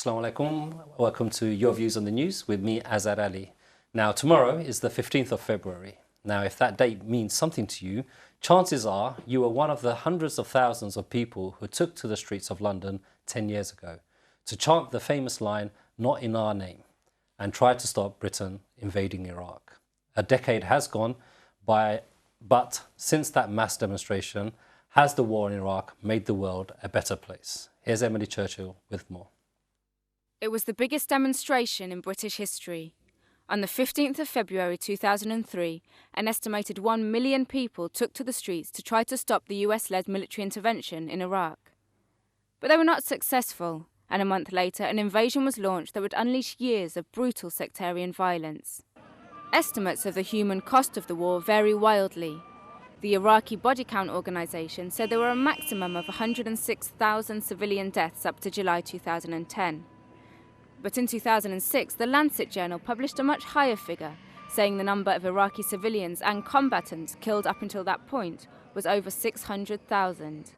Assalamu alaikum. Welcome to Your Views on the News with me, Azad Ali. Now, tomorrow is the 15th of February. Now, if that date means something to you, chances are you were one of the hundreds of thousands of people who took to the streets of London 10 years ago to chant the famous line, "Not in our name," and try to stop Britain invading Iraq. A decade has gone by, but since that mass demonstration, has the war in Iraq made the world a better place? Here's Emily Churchill with more. It was the biggest demonstration in British history. On the 15th of February 2003, an estimated 1 million people took to the streets to try to stop the US-led military intervention in Iraq. But they were not successful, and a month later an invasion was launched that would unleash years of brutal sectarian violence. Estimates of the human cost of the war vary wildly. The Iraqi body count organisation said there were a maximum of 106,000 civilian deaths up to July 2010. But in 2006, the Lancet journal published a much higher figure, saying the number of Iraqi civilians and combatants killed up until that point was over 600,000.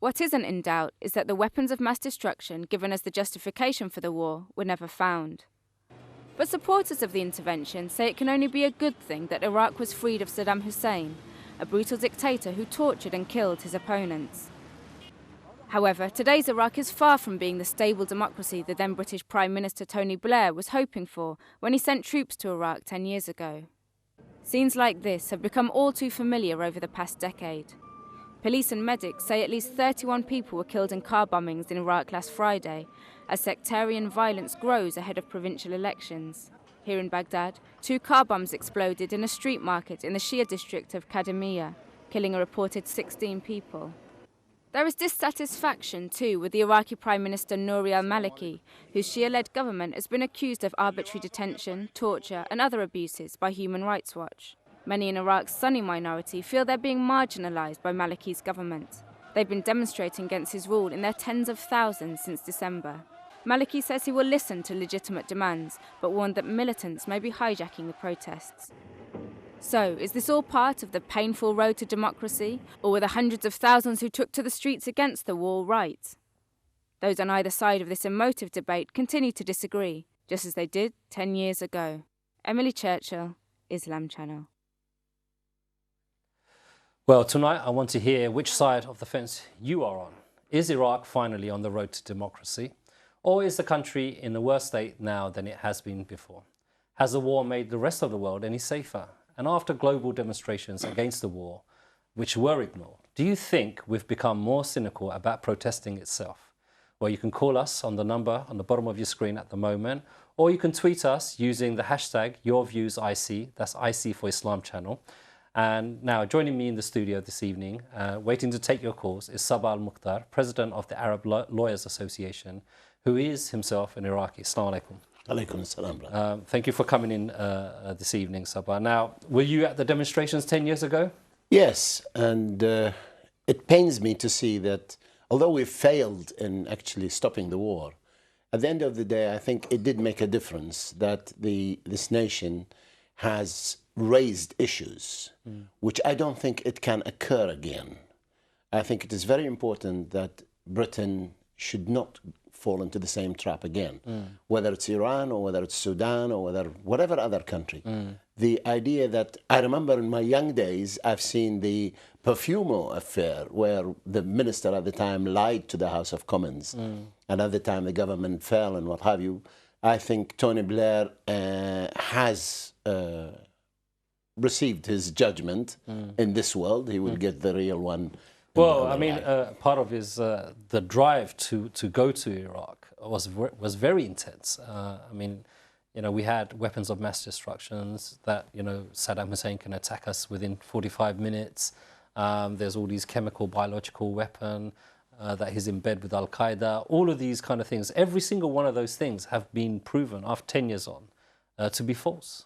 What isn't in doubt is that the weapons of mass destruction given as the justification for the war were never found. But supporters of the intervention say it can only be a good thing that Iraq was freed of Saddam Hussein, a brutal dictator who tortured and killed his opponents. However, today's Iraq is far from being the stable democracy the then British Prime Minister Tony Blair was hoping for when he sent troops to Iraq 10 years ago. Scenes like this have become all too familiar over the past decade. Police and medics say at least 31 people were killed in car bombings in Iraq last Friday, as sectarian violence grows ahead of provincial elections. Here in Baghdad, 2 car bombs exploded in a street market in the Shia district of Kadhimiya, killing a reported 16 people. There is dissatisfaction, too, with the Iraqi Prime Minister Nouri al-Maliki, whose Shia-led government has been accused of arbitrary detention, torture and other abuses by Human Rights Watch. Many in Iraq's Sunni minority feel they're being marginalised by Maliki's government. They've been demonstrating against his rule in their tens of thousands since December. Maliki says he will listen to legitimate demands, but warned that militants may be hijacking the protests. So, is this all part of the painful road to democracy, or were the hundreds of thousands who took to the streets against the war right? Those on either side of this emotive debate continue to disagree, just as they did 10 years ago. Emily Churchill, Islam Channel. Well, tonight I want to hear which side of the fence you are on. Is Iraq finally on the road to democracy? Or is the country in a worse state now than it has been before? Has the war made the rest of the world any safer? And after global demonstrations against the war, which were ignored, do you think we've become more cynical about protesting itself? Well, you can call us on the number on the bottom of your screen at the moment, or you can tweet us using the hashtag YourViewsIC, that's IC for Islam Channel. And now joining me in the studio this evening, waiting to take your calls, is Sabah Al-Mukhtar, President of the Arab Lawyers Association, who is himself an Iraqi. Assalamu alaikum. Thank you for coming in this evening, Sabah. Now, were you at the demonstrations 10 years ago? Yes, and it pains me to see that although we failed in actually stopping the war, at the end of the day, I think it did make a difference that this nation has raised issues, which I don't think it can occur again. I think it is very important that Britain should not fall into the same trap again, whether it's Iran or whether it's Sudan or whatever other country. The idea that I remember in my young days, I've seen the Perfumo affair where the minister at the time lied to the House of Commons, and at the time the government fell and what have you. I think Tony Blair has received his judgment in this world. He will get the real one. Well, I mean, part of his the drive to go to Iraq was very intense. I mean, you know, we had weapons of mass destructions that, you know, Saddam Hussein can attack us within 45 minutes. There's all these chemical, biological weapon that he's in bed with Al-Qaeda. All of these kind of things, every single one of those things have been proven after 10 years on to be false.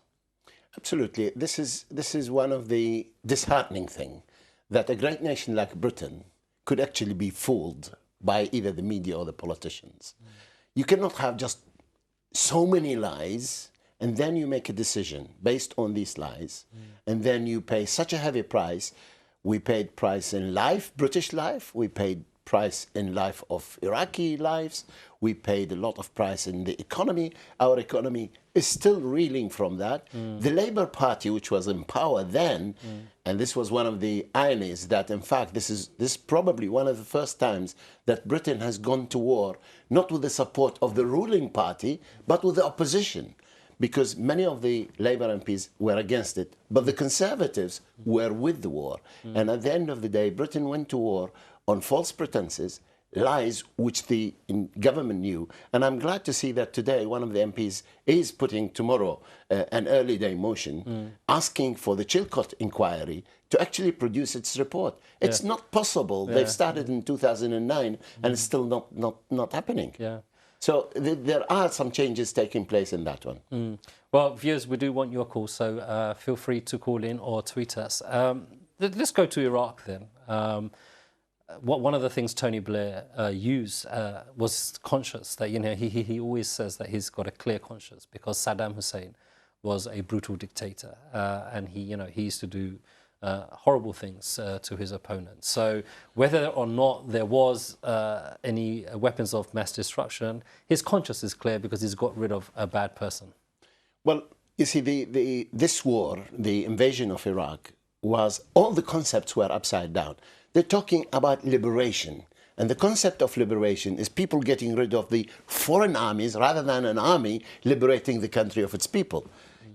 Absolutely. This is one of the disheartening things, that a great nation like Britain could actually be fooled by either the media or the politicians. You cannot have just so many lies and then you make a decision based on these lies, and then you pay such a heavy price. We paid price in life, British life. We paid price in life of Iraqi lives. We paid a lot of price in the economy. Our economy is still reeling from that. The Labour Party, which was in power then, and this was one of the ironies that, in fact, this is probably one of the first times that Britain has gone to war, not with the support of the ruling party, but with the opposition, because many of the Labour MPs were against it, but the Conservatives were with the war. And at the end of the day, Britain went to war on false pretenses, lies which the government knew. And I'm glad to see that today one of the MPs is putting tomorrow an early day motion asking for the Chilcot inquiry to actually produce its report. It's not possible. They've started in 2009 and it's still not happening. So there are some changes taking place in that one. Well, viewers, we do want your call, so feel free to call in or tweet us. Let's go to Iraq then. One of the things Tony Blair used was conscience, that he always says that he's got a clear conscience because Saddam Hussein was a brutal dictator and he used to do horrible things to his opponents. So whether or not there was any weapons of mass destruction, his conscience is clear because he's got rid of a bad person. Well, you see, this war, the invasion of Iraq, was all the concepts were upside down. They're talking about liberation. And the concept of liberation is people getting rid of the foreign armies rather than an army liberating the country of its people.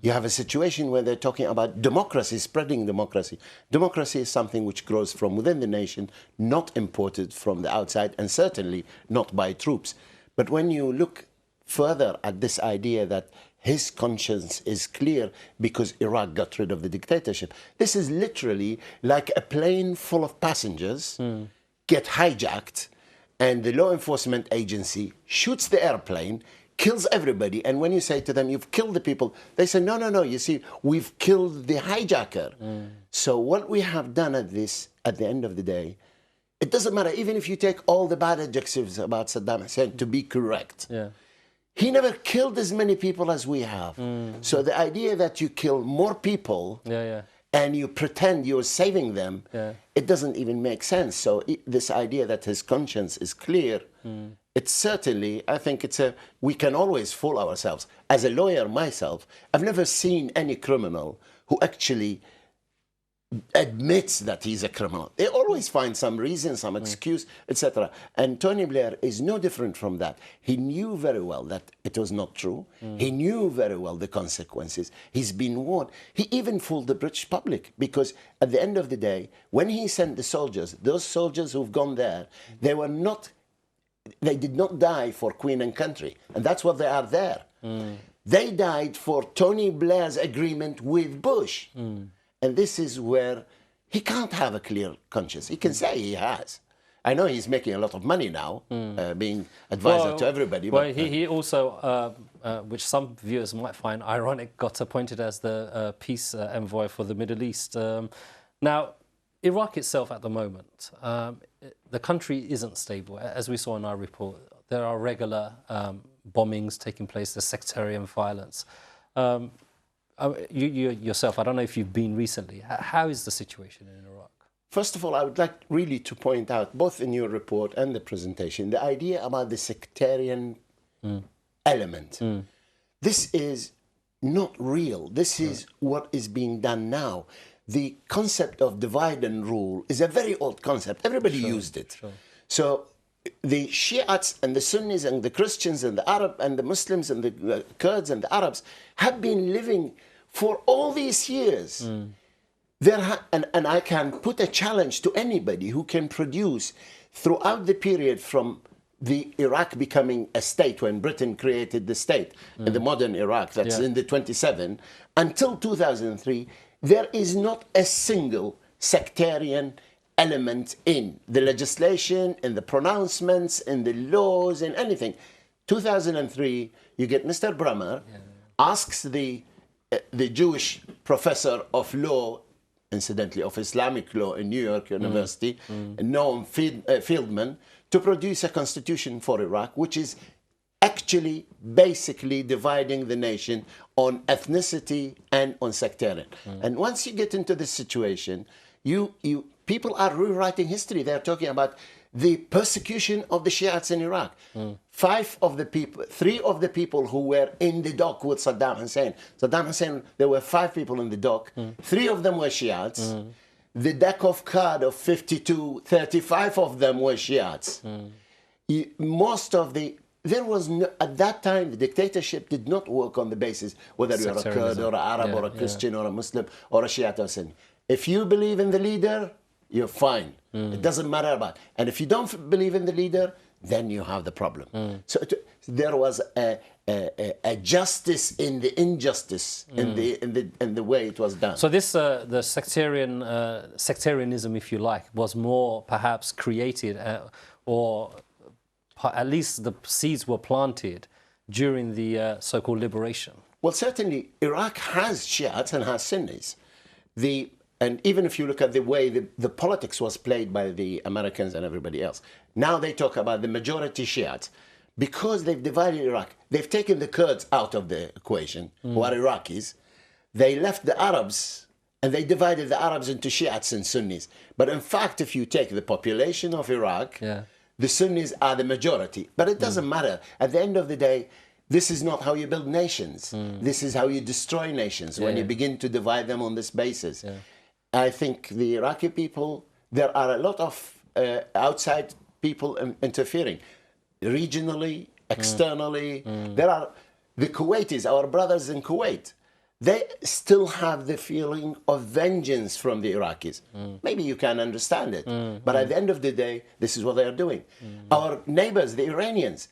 You have a situation where they're talking about democracy, spreading democracy. Democracy is something which grows from within the nation, not imported from the outside, and certainly not by troops. But when you look further at this idea that his conscience is clear because Iraq got rid of the dictatorship, this is literally like a plane full of passengers get hijacked and the law enforcement agency shoots the airplane, kills everybody, and when you say to them, you've killed the people, they say, no, no, no, you see, we've killed the hijacker. So what we have done at the end of the day, it doesn't matter, even if you take all the bad adjectives about Saddam Hussein to be correct, he never killed as many people as we have. So the idea that you kill more people and you pretend you're saving them, it doesn't even make sense. So this idea that his conscience is clear, it's certainly, I think we can always fool ourselves. As a lawyer myself, I've never seen any criminal who actually admits that he's a criminal. They always find some reason, some excuse, etc. And Tony Blair is no different from that. He knew very well that it was not true. He knew very well the consequences. He's been warned. He even fooled the British public because at the end of the day, when he sent the soldiers, those soldiers who've gone there, they did not die for Queen and country. And that's what they are there. They died for Tony Blair's agreement with Bush. And this is where he can't have a clear conscience. He can say he has. I know he's making a lot of money now, being advisor to everybody. Well, he also, which some viewers might find ironic, got appointed as the peace envoy for the Middle East. Now, Iraq itself at the moment, the country isn't stable. As we saw in our report, there are regular bombings taking place, there's sectarian violence. You yourself, I don't know if you've been recently. How is the situation in Iraq? First of all, I would like really to point out, both in your report and the presentation, the idea about the sectarian element. This is not real. This is what is being done now. The concept of divide and rule is a very old concept. Everybody used it. So the Shiites and the Sunnis and the Christians and the Arab and the Muslims and the Kurds and the Arabs have been living for all these years. And I can put a challenge to anybody who can produce throughout the period from the Iraq becoming a state, when Britain created the state, in the modern Iraq, that's in the 27, until 2003, there is not a single sectarian element in the legislation, in the pronouncements, in the laws, in anything. 2003, you get Mr. Brummer asks the Jewish professor of law, incidentally of Islamic law in New York University, Noam Fieldman, to produce a constitution for Iraq, which is actually basically dividing the nation on ethnicity and on sectarian. And once you get into this situation, people are rewriting history. They're talking about the persecution of the Shiites in Iraq. 3 of the people who were in the dock with Saddam Hussein, there were 5 people in the dock. 3 of them were Shiites. The deck of card of 52, 35 of them were Shiites. Most of the, there was no, at that time, the dictatorship did not work on the basis whether you're a Kurd or an Arab or a Christian or a Muslim or a Shiite or Sunni. If you believe in the leader, you're fine. It doesn't matter about. And if you don't believe in the leader, then you have the problem. So there was a justice in the injustice in the way it was done. So this the sectarianism, if you like, was more perhaps created, or at least the seeds were planted during the so-called liberation. Well, certainly Iraq has Shiites and has Sunnis. And even if you look at the way the politics was played by the Americans and everybody else, now they talk about the majority Shiites. Because they've divided Iraq, they've taken the Kurds out of the equation, who are Iraqis. They left the Arabs, and they divided the Arabs into Shiites and Sunnis. But in fact, if you take the population of Iraq, the Sunnis are the majority. But it doesn't matter. At the end of the day, this is not how you build nations. This is how you destroy nations, when you begin to divide them on this basis. I think the Iraqi people, there are a lot of outside people interfering, regionally, externally. There are the Kuwaitis, our brothers in Kuwait. They still have the feeling of vengeance from the Iraqis. Maybe you can understand it, but at the end of the day, this is what they are doing. Our neighbors, the Iranians,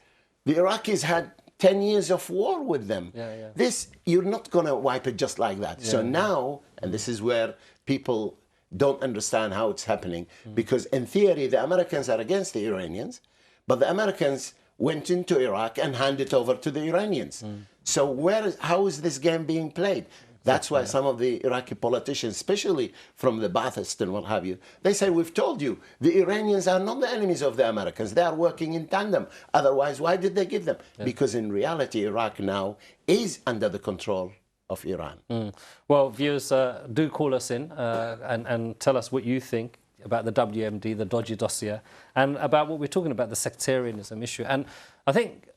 the Iraqis had 10 years of war with them. This, you're not going to wipe it just like that. So now, and this is where people don't understand how it's happening, because in theory, the Americans are against the Iranians, but the Americans went into Iraq and handed over to the Iranians. So how is this game being played? That's why some of the Iraqi politicians, especially from the Ba'athists and what have you, they say, we've told you, the Iranians are not the enemies of the Americans. They are working in tandem. Otherwise, why did they give them? Because in reality, Iraq now is under the control of Iran. Well, viewers, do call us in and tell us what you think about the WMD, the dodgy dossier, and about what we're talking about, the sectarianism issue. And I think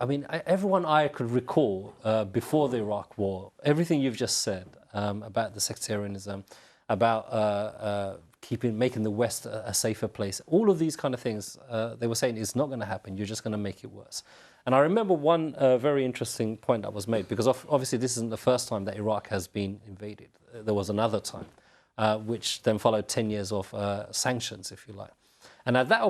everyone I could recall before the Iraq War, everything you've just said about the sectarianism, about making the West a safer place, all of these kind of things, they were saying it's not going to happen, you're just going to make it worse. And I remember one very interesting point that was made, because obviously this isn't the first time that Iraq has been invaded. There was another time, which then followed 10 years of sanctions, if you like. And at that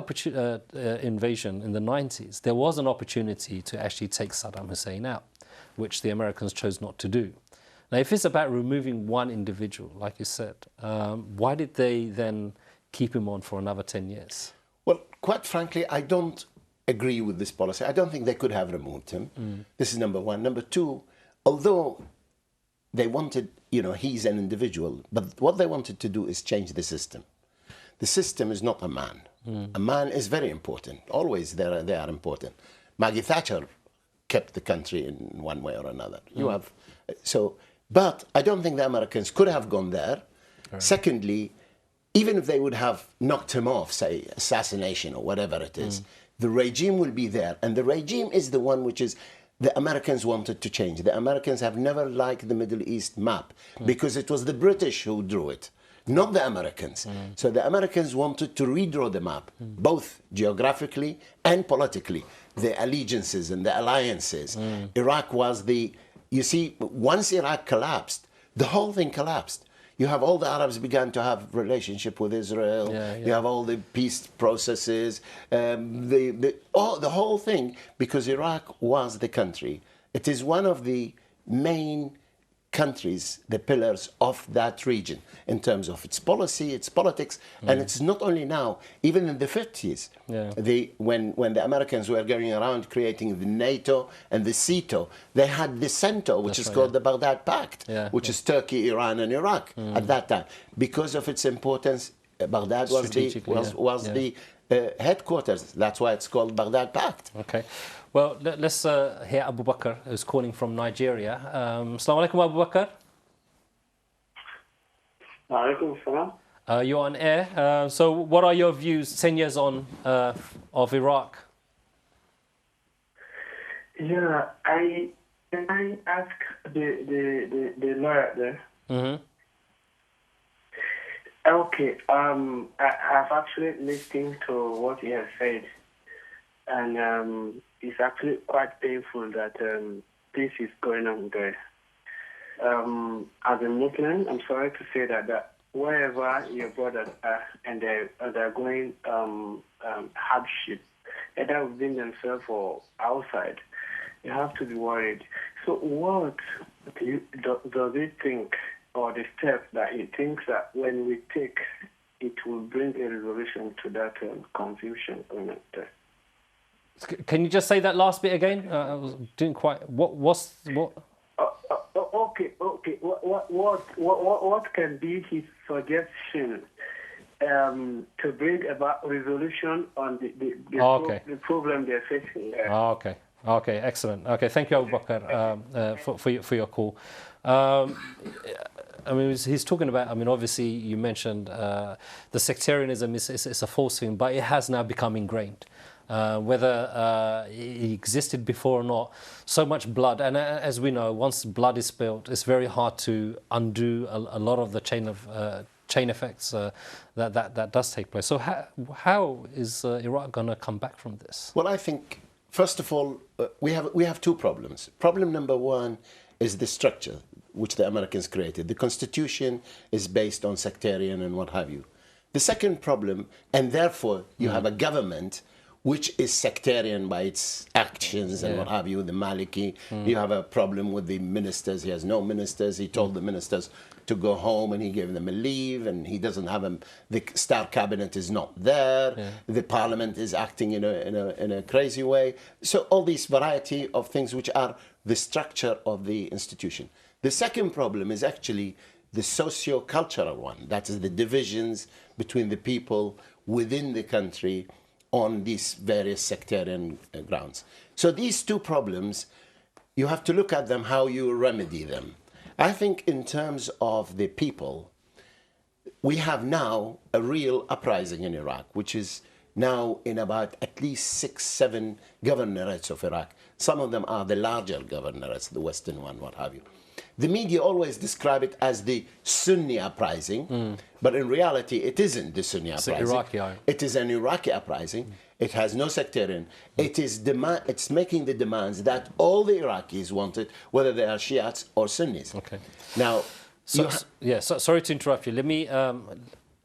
invasion in the 90s, there was an opportunity to actually take Saddam Hussein out, which the Americans chose not to do. Now, if it's about removing one individual, like you said, why did they then keep him on for another 10 years? Well, quite frankly, I don't agree with this policy. I don't think they could have removed him. This is number one. Number two, although they wanted, he's an individual, but what they wanted to do is change the system. The system is not a man. A man is very important. Always they are important. Maggie Thatcher kept the country in one way or another. But I don't think the Americans could have gone there. Right. Secondly, even if they would have knocked him off, say assassination or whatever it is, the regime will be there. And the regime is the one which is the Americans wanted to change. The Americans have never liked the Middle East map because it was the British who drew it, not the Americans. So the Americans wanted to redraw the map, both geographically and politically, the allegiances and the alliances. Iraq was you see, once Iraq collapsed, the whole thing collapsed. You have all the Arabs began to have relationship with Israel. You have all the peace processes, the whole thing, because Iraq was the country. It is one of the main countries, the pillars of that region in terms of its policy, its politics, and it's not only now, even in the 50s, when the Americans were going around creating the NATO and the CETO, they had the CENTO, which is called the Baghdad Pact, which is Turkey, Iran, and Iraq at that time. Because of its importance, Baghdad was the headquarters. That's why it's called Baghdad Pact. Okay. Well, let's hear Abu Bakr, who's calling from Nigeria. Assalamu alaikum, Abu Bakr. Alaikum salam. You're on air. So what are your views 10 years on of Iraq? Yeah, can I ask the lawyer there? Mm-hmm. Okay, I've actually listened to what he has said, and it's actually quite painful that this is going on there. As a Muslim, I'm sorry to say that wherever your brothers are and they're undergoing hardship, either within themselves or outside, you have to be worried. So what does he think, or the steps that he thinks that when we take, it will bring a resolution to that confusion? Can you just say that last bit again? I didn't quite. What? Okay. What can be his suggestion to bring about resolution on the problem they're facing? Okay, excellent. Okay, thank you, Abu Bakr, for your call. I mean, he's talking about, I mean, obviously you mentioned the sectarianism is a false thing, but it has now become ingrained. Whether it existed before or not, so much blood, and as we know, once blood is spilled, it's very hard to undo a lot of the chain effects that does take place. So how is Iraq going to come back from this? Well, I think, first of all, we have two problems. Problem number one is the structure which the Americans created. The Constitution is based on sectarian and what have you. The second problem, and therefore you have a government which is sectarian by its actions and what have you, the Maliki. You have a problem with the ministers. He has no ministers. He told the ministers to go home and he gave them a leave, and he doesn't have them. The star cabinet is not there. The parliament is acting in a crazy way. So all these variety of things which are the structure of the institution. The second problem is actually the socio-cultural one. That is the divisions between the people within the country on these various sectarian grounds. So these two problems, you have to look at them, how you remedy them. I think in terms of the people, we have now a real uprising in Iraq, which is now in about at least 6, 7 governorates of Iraq. Some of them are the larger governorates, the Western one, what have you. The media always describe it as the Sunni uprising, but in reality, it isn't the Sunni uprising. It is an Iraqi uprising. It has no sectarian. It's making the demands that all the Iraqis wanted, whether they are Shiites or Sunnis. Okay. Now, sorry to interrupt you. Let me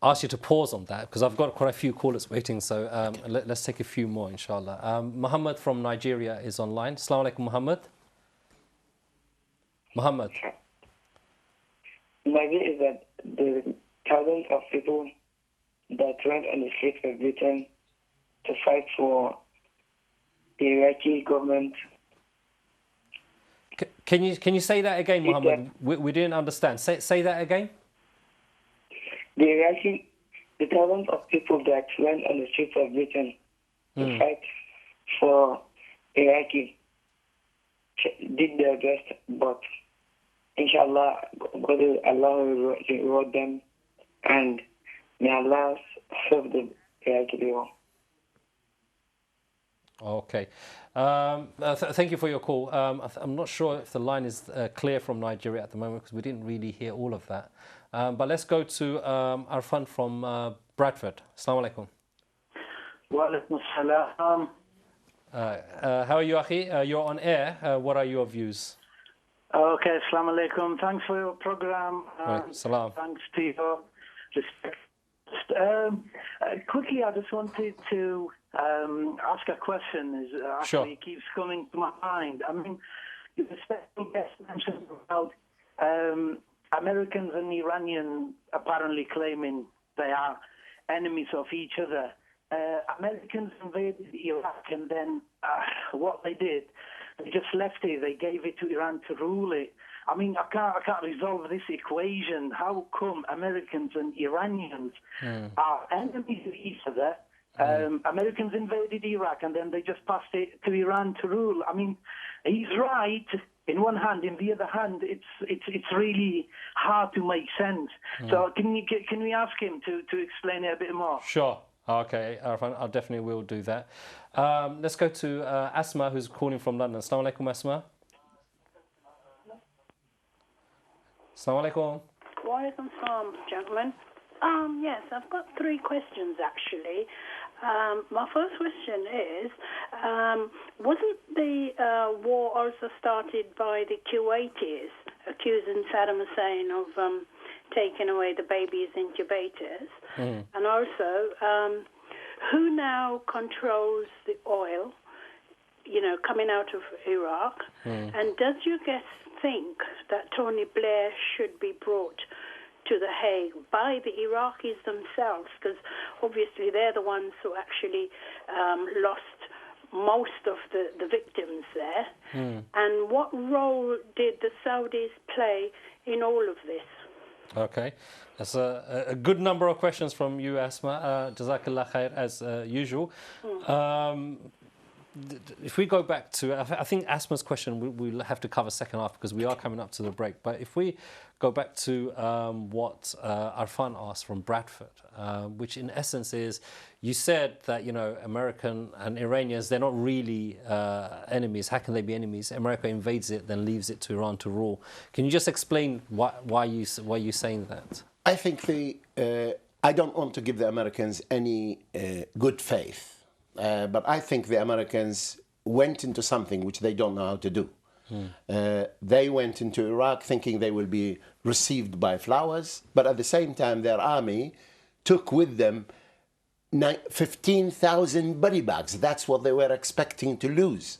ask you to pause on that, because I've got quite a few callers waiting. So let's take a few more, inshallah. Muhammad from Nigeria is online. Assalamu alaikum, Muhammad. Muhammad. My view is that the thousands of people that went on the streets of Britain to fight for the Iraqi government. Can you say that again, Muhammad? We didn't understand. Say that again. The thousands of people that went on the streets of Britain to fight for Iraqi did their best, but inshallah, Allah will reward them, and may Allah serve the Iraqi people. Okay. Thank you for your call. I'm not sure if the line is clear from Nigeria at the moment, because we didn't really hear all of that. But let's go to Arfan from Bradford. Assalamu alaikum. Wa alaikum assalam. How are you, Akhi? You're on air. What are your views? Okay, assalamu alaikum. Thanks for your program. Salam. Thanks to your respect. Quickly, I just wanted to ask a question. It keeps coming to my mind. I mean, the special guest mentioned about Americans and Iranians apparently claiming they are enemies of each other. Americans invaded Iraq, and then what they did, they just left it. They gave it to Iran to rule it. I mean, I can't resolve this equation. How come Americans and Iranians are enemies of each other? Americans invaded Iraq, and then they just passed it to Iran to rule. I mean, he's right in one hand, in the other hand, it's really hard to make sense. So can we ask him to explain it a bit more? Sure. Okay, Arfan, I definitely will do that. Let's go to Asma, who's calling from London. Assalamu alaikum, Asma. Assalamu alaikum. Wa alaikum salam, gentlemen. Yes, I've got 3 questions actually. My first question is, wasn't the war also started by the Kuwaitis accusing Saddam Hussein of taking away the baby's incubators? And also, who now controls the oil, coming out of Iraq? And does your guest think that Tony Blair should be brought to The Hague by the Iraqis themselves, because obviously they're the ones who actually lost most of the victims there. And what role did the Saudis play in all of this? Okay, that's a good number of questions from you, Asma. Jazakallah khair, as usual. If we go back to, I think Asma's question we'll have to cover second half because we are coming up to the break. But if we go back to what Arfan asked from Bradford, which in essence is, you said that, American and Iranians, they're not really enemies. How can they be enemies? America invades it, then leaves it to Iran to rule. Can you just explain why you're saying that? I think I don't want to give the Americans any good faith. But I think the Americans went into something which they don't know how to do. They went into Iraq thinking they will be received by flowers, but at the same time their army took with them 15,000 body bags. That's what they were expecting to lose.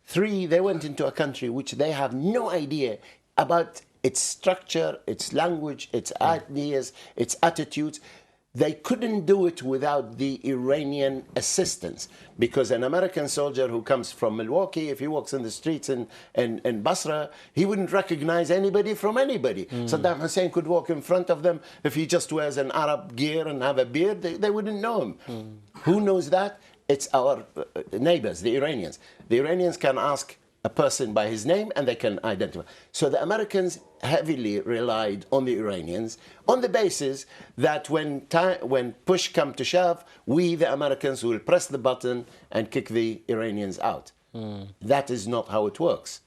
3, they went into a country which they have no idea about its structure, its language, its ideas, its attitudes. They couldn't do it without the Iranian assistance, because an American soldier who comes from Milwaukee, if he walks in the streets in Basra, he wouldn't recognize anybody from anybody. Saddam Hussein could walk in front of them. If he just wears an Arab gear and have a beard, they wouldn't know him. Who knows that? It's our neighbors, the Iranians. The Iranians can ask a person by his name and they can identify. So the Americans heavily relied on the Iranians on the basis that when push come to shove, we, the Americans, will press the and kick the Iranians out. That is not how it works.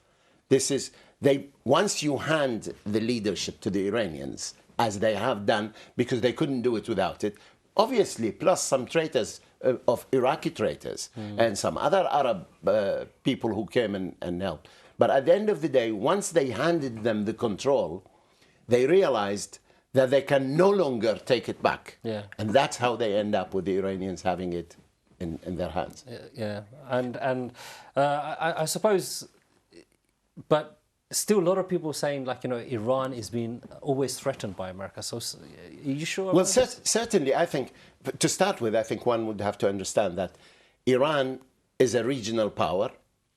Once you hand the leadership to the Iranians, as they have done, because they couldn't do it without it, obviously, plus some traitors, of Iraqi traitors and some other Arab people who came and helped. But at the end of the day, once they handed them the control, they realized that they can no longer take it back. And that's how they end up with the Iranians having it in their hands. And I suppose, but still a lot of people saying, like, Iran is being always threatened by America. So are you sure? Well, certainly, I think, to start with, I think one would have to understand that Iran is a regional power,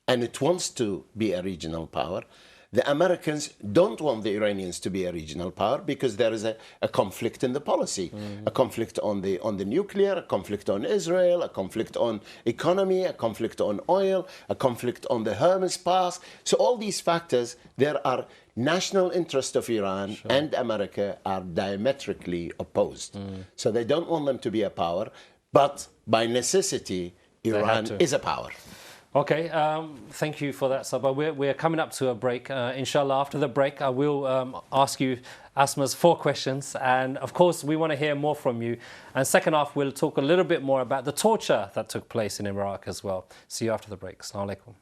and it wants to be a regional power. The Americans don't want the Iranians to be a regional power because there is a conflict in the policy, a conflict on the nuclear, a conflict on Israel, a conflict on economy, a conflict on oil, a conflict on the Hormuz Pass. So all these factors, there are national interests of Iran and America are diametrically opposed. So they don't want them to be a power, but by necessity, Iran is a power. Okay, thank you for that, Sabah. We're coming up to a break. Inshallah, after the break, I will ask you Asma's 4 questions. And of course, we want to hear more from you. And second half, we'll talk a little bit more about the torture that took place in Iraq as well. See you after the break. Assalamu alaikum.